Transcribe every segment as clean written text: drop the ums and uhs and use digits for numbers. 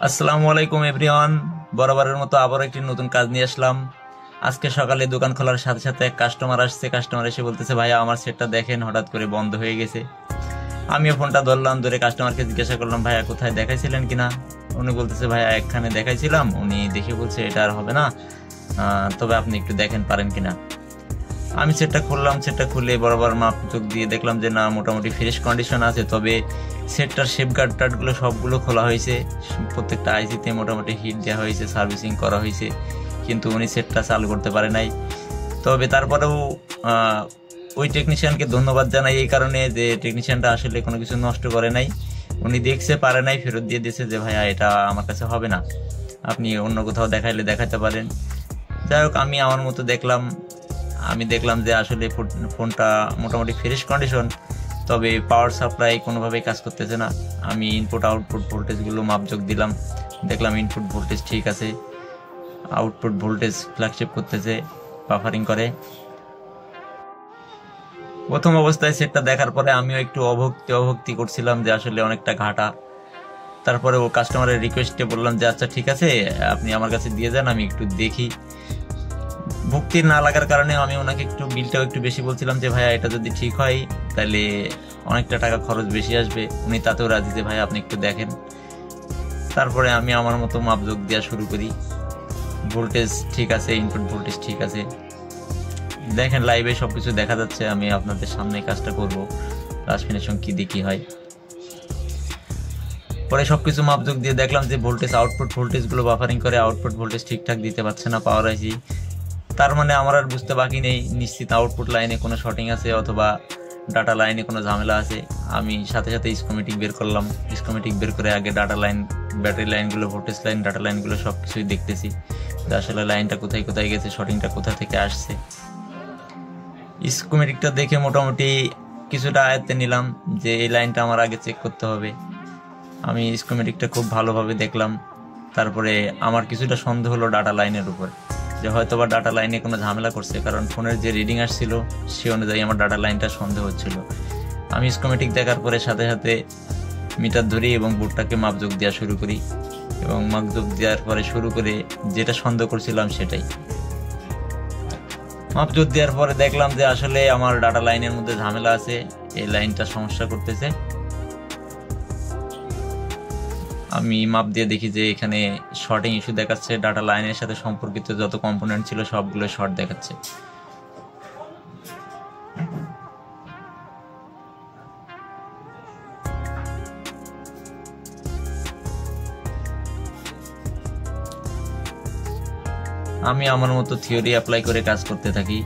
আসসালামু আলাইকুম এভরিওয়ান। বরাবরের মতো আবার একটি নতুন কাজ নিয়ে আসলাম। আজকে সকালে দোকান খোলার সাথে সাথে এক কাস্টমার আসছে। কাস্টমার এসে বলতেছে, ভাইয়া আমার সেটটা দেখেন, হঠাৎ করে বন্ধ হয়ে গেছে। আমিও ফোনটা ধরলাম, ধরে কাস্টমারকে জিজ্ঞাসা করলাম, ভাইয়া কোথায় দেখাইছিলেন কিনা। উনি বলতেছে, ভাইয়া একখানে দেখাইছিলাম, উনি দেখে বলছে এটা আর হবে না, তবে আপনি একটু দেখেন পারেন কিনা। আমি সেটটা খুললাম, সেটটা খুলে বরাবর মাপ চোখ দিয়ে দেখলাম যে না, মোটামুটি ফ্রেশ কন্ডিশন আছে। তবে সেটটার শেপ গার্ড টার্ডগুলো সবগুলো খোলা হয়েছে, প্রত্যেকটা আইসিতে মোটামুটি হিট দেওয়া হয়েছে, সার্ভিসিং করা হয়েছে, কিন্তু উনি সেটটা চালু করতে পারে নাই। তবে তারপরেও ওই টেকনিশিয়ানকে ধন্যবাদ জানাই এই কারণে যে টেকনিশিয়ানটা আসলে কোনো কিছু নষ্ট করে নাই। উনি দেখছে, পারে নাই, ফেরত দিয়ে দিয়েছে যে ভাইয়া এটা আমার কাছে হবে না, আপনি অন্য কোথাও দেখাইলে দেখাতে পারেন। যাই হোক, আমি আমার মতো দেখলাম। আমি দেখলাম যে আসলে ফোনটা মোটামুটি ফ্রেশ কন্ডিশন, তবে পাওয়ার সাপ্লাই কোনোভাবেই কাজ করতেছে না। আমি ইনপুট আউটপুট ভোল্টেজগুলো মাপজোক দিলাম, দেখলাম ইনপুট ভোল্টেজ ঠিক আছে, আউটপুট ভোল্টেজ ফ্ল্যাগশিপ করতেছে, বাফারিং করে। প্রথম অবস্থায় সেটটা দেখার পরে আমিও একটু অভক্তি করছিলাম যে আসলে অনেকটা ঘাটা। তারপরে ও কাস্টমারের রিকোয়েস্টে বললাম যে আচ্ছা ঠিক আছে, আপনি আমার কাছে দিয়ে যান, আমি একটু দেখি। ভক্তি না লাগার কারণে আমি ওনাকে একটু বিলটাও একটু বেশি বলছিলাম যে ভাইয়া এটা যদি ঠিক হয় তাহলে অনেকটা টাকা খরচ বেশি আসবে। উনি তাতেও রাজি যে ভাই আপনি একটু দেখেন। তারপরে আমি আমার মতো মাপজোক দেওয়া শুরু করি। ভোল্টেজ ঠিক আছে, ইনপুট ভোল্টেজ ঠিক আছে, দেখেন লাইভে সবকিছু দেখা যাচ্ছে। আমি আপনাদের সামনে কাজটা করব, লাস্ট ফিনিশিং কি দেখি হয়। পরে সবকিছু মাপজোক দিয়ে দেখলাম যে ভোল্টেজ, আউটপুট ভোল্টেজ গুলো বাফারিং করে, আউটপুট ভোল্টেজ ঠিকঠাক দিতে পারছে না পাওয়ার আইসি। তার মানে আমার আর বুঝতে বাকি নেই, নিশ্চিত আউটপুট লাইনে কোনো শর্টিং আছে অথবা ডাটা লাইনে কোনো ঝামেলা আছে। আমি সাথে সাথে স্কিমেটিক বের করলাম। স্কিমেটিক বের করে আগে ডাটা লাইন, ব্যাটারি লাইনগুলো, ভোল্টেজ লাইন, ডাটা লাইনগুলো সব কিছুই দেখতেছি যে আসলে লাইনটা কোথায় কোথায় গেছে, শর্টিংটা কোথা থেকে আসছে। স্কিমেটিকটা দেখে মোটামুটি কিছুটা আয়ত্তে নিলাম যে এই লাইনটা আমার আগে চেক করতে হবে। আমি স্কিমেটিকটা খুব ভালোভাবে দেখলাম। তারপরে আমার কিছুটা সন্দেহ হলো ডাটা লাইনের উপর, যে হয়তো বা ডাটা লাইনে কোনো ঝামেলা করছে, কারণ ফোনের যে রিডিং আসছিল সে অনুযায়ী আমার ডাটা লাইনটা সন্দেহ হচ্ছিল। আমি স্কিমেটিক দেখার পরে সাথে সাথে মিটার ধরি এবং বোর্ডটাকে মাপজোক দেওয়া শুরু করি, এবং মাপজোক দেওয়ার পরে শুরু করে যেটা সন্দেহ করছিলাম সেটাই। মাপজোক দেওয়ার পরে দেখলাম যে আসলে আমার ডাটা লাইনের মধ্যে ঝামেলা আছে, এই লাইনটা সমস্যা করতেছে। আমি মাপ দিয়ে দেখি যে এখানে শর্টিং ইস্যু দেখাচ্ছে, ডাটা লাইনের সাথে সম্পর্কিত যত কম্পোনেন্ট ছিল সবগুলো শর্ট দেখাচ্ছে। আমি আমার মতো থিওরি অ্যাপ্লাই করে কাজ করতে থাকি।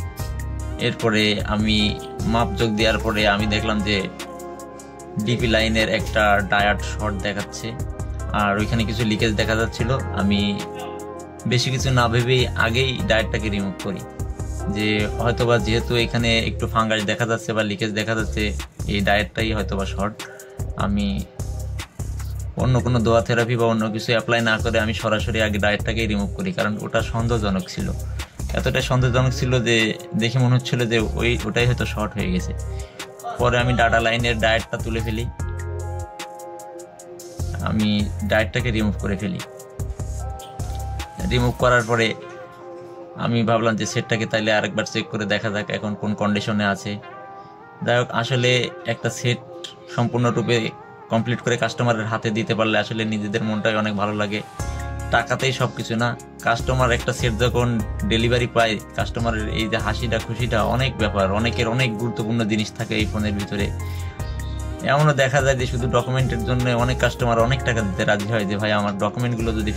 এরপরে আমি মাপজোক দেওয়ার পরে আমি দেখলাম যে ডিপি লাইনের একটা ডায়োড শর্ট দেখাচ্ছে, আর ওইখানে কিছু লিকেজ দেখা যাচ্ছিল। আমি বেশি কিছু না ভেবেই আগেই ডায়োডটাকে রিমুভ করি, যে হয়তোবা যেহেতু এখানে একটু ফাঙ্গাস দেখা যাচ্ছে বা লিকেজ দেখা যাচ্ছে, এই ডায়োডটাই হয়তোবা শর্ট। আমি অন্য কোনো দোয়া থেরাপি বা অন্য কিছু অ্যাপ্লাই না করে আমি সরাসরি আগে ডায়োডটাকেই রিমুভ করি, কারণ ওটা সন্দেহজনক ছিল। এতটাই সন্দেহজনক ছিল যে দেখে মনে হচ্ছিল যে ওটাই হয়তো শর্ট হয়ে গেছে। পরে আমি ডাটা লাইনের ডায়োডটা তুলে ফেলি, আমি ডায়োডটাকে রিমুভ করে ফেলি। রিমুভ করার পরে আমি ভাবলাম যে সেটটাকে তাইলে আরেকবার চেক করে দেখা যাক এখন কোন কন্ডিশনে আছে। যাই হোক, আসলে একটা সেট সম্পূর্ণরূপে কমপ্লিট করে কাস্টমারের হাতে দিতে পারলে আসলে নিজেদের মনটাই অনেক ভালো লাগে। টাকাতেই সব কিছু না, কাস্টমার একটা সেট যখন ডেলিভারি পায়, কাস্টমারের এই যে হাসিটা খুশিটা অনেক ব্যাপার। অনেকের অনেক গুরুত্বপূর্ণ জিনিস থাকে এই ফোনের ভিতরে। এমনও দেখা যায় যে শুধু ডকুমেন্টের জন্য অনেক কাস্টমার অনেক টাকা দিতে রাজি হয় যে ভাই আমার ডকুমেন্টগুলো যদি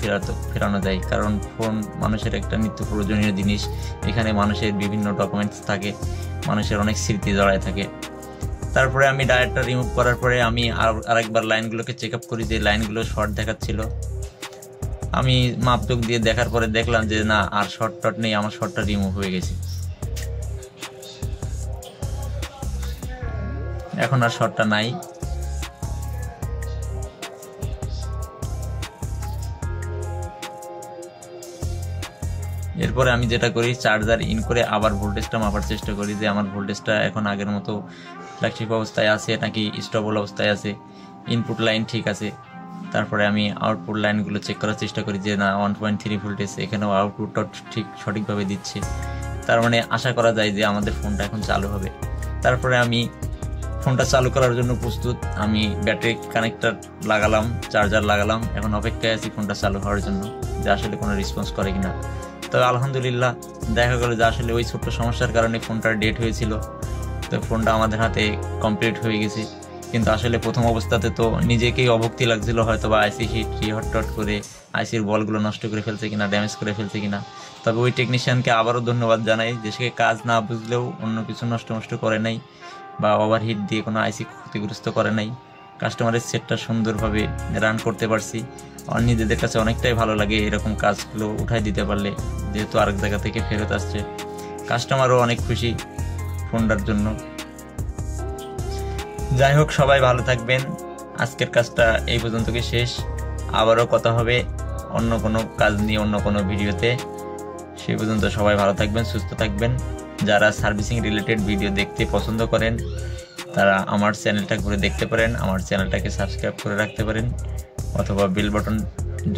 ফেরানো যায়, কারণ ফোন মানুষের একটা নিত্য প্রয়োজনীয় জিনিস। এখানে মানুষের বিভিন্ন ডকুমেন্টস থাকে, মানুষের অনেক স্মৃতি জড়ায় থাকে। তারপরে আমি ডায়োডটা রিমুভ করার পরে আমি আরেকবার লাইনগুলোকে চেক আপ করি যে লাইনগুলো শর্ট দেখাচ্ছিল। আমি মাপজোক দিয়ে দেখার পরে দেখলাম যে না, আর শর্ট টট নেই, আমার শর্টটা রিমুভ হয়ে গেছে। এখন আর শর্টটা নাই। এরপরে আমি যেটা করি, চার্জার ইন করে আবার ভোল্টেজটা মাপার চেষ্টা করি যে আমার ভোল্টেজটা এখন আগের মতো ফ্ল্যাগশিপ অবস্থায় আছে নাকি স্টেবল অবস্থায় আছে, ইনপুট লাইন ঠিক আছে। তারপরে আমি আউটপুট লাইনগুলো চেক করার চেষ্টা করি যে না 1.3 ভোল্টেজ, এখানেও আউটপুটটা ঠিক সঠিকভাবে দিচ্ছে, তার মানে আশা করা যায় যে আমাদের ফোনটা এখন চালু হবে। তারপরে আমি ফোনটা চালু করার জন্য প্রস্তুত, আমি ব্যাটারি কানেক্টর লাগালাম, চার্জার লাগালাম, এখন অপেক্ষায় আছি ফোনটা চালু হওয়ার জন্য যে আসলে কোনো রেসপন্স করে কিনা। তবে আলহামদুলিল্লাহ দেখা গেল যে আসলে ওই ছোট্ট সমস্যার কারণে ফোনটার ডেট হয়েছিল, তো ফোনটা আমাদের হাতে কমপ্লিট হয়ে গেছে। কিন্তু আসলে প্রথম অবস্থাতে তো নিজেকেই অভক্তি লাগছিল, হয়তো বা আইসি হিট রিহটট করে আইসির বলগুলো নষ্ট করে ফেলছে কিনা, ড্যামেজ করে ফেলছে কিনা। তবে ওই টেকনিশিয়ানকে আবারও ধন্যবাদ জানাই যে সে কাজ না বুঝলেও অন্য কিছু নষ্ট করে নাই বা ওভারহিট দিয়ে কোনো আইসি ক্ষতিগ্রস্ত করে নাই। কাস্টমারের সেটটা সুন্দরভাবে রান করতে পারছি। আর নিজেদের কাছে অনেকটাই ভালো লাগে এরকম কাজগুলো উঠাই দিতে পারলে, যেহেতু আরেক জায়গা থেকে ফেরত আসছে। কাস্টমারও অনেক খুশি ফোনটার জন্য। যাই হোক, সবাই ভালো থাকবেন। আজকের কাজটা এই পর্যন্তই শেষ। আবারও কথা হবে অন্য কোনো কাজ নিয়ে, অন্য কোনো ভিডিওতে। সেই পর্যন্ত সবাই ভালো থাকবেন, সুস্থ থাকবেন। যারা সার্ভিসিং রিলেটেড ভিডিও দেখতে পছন্দ করেন তারা আমার চ্যানেলটা ঘুরে দেখতে পারেন, আমার চ্যানেলটাকে সাবস্ক্রাইব করে রাখতে পারেন, অথবা বেল বাটন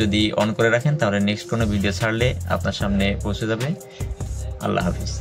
যদি অন করে রাখেন তাহলে নেক্সট কোনো ভিডিও ছাড়লে আপনার সামনে পৌঁছে যাবে। আল্লাহ হাফিজ।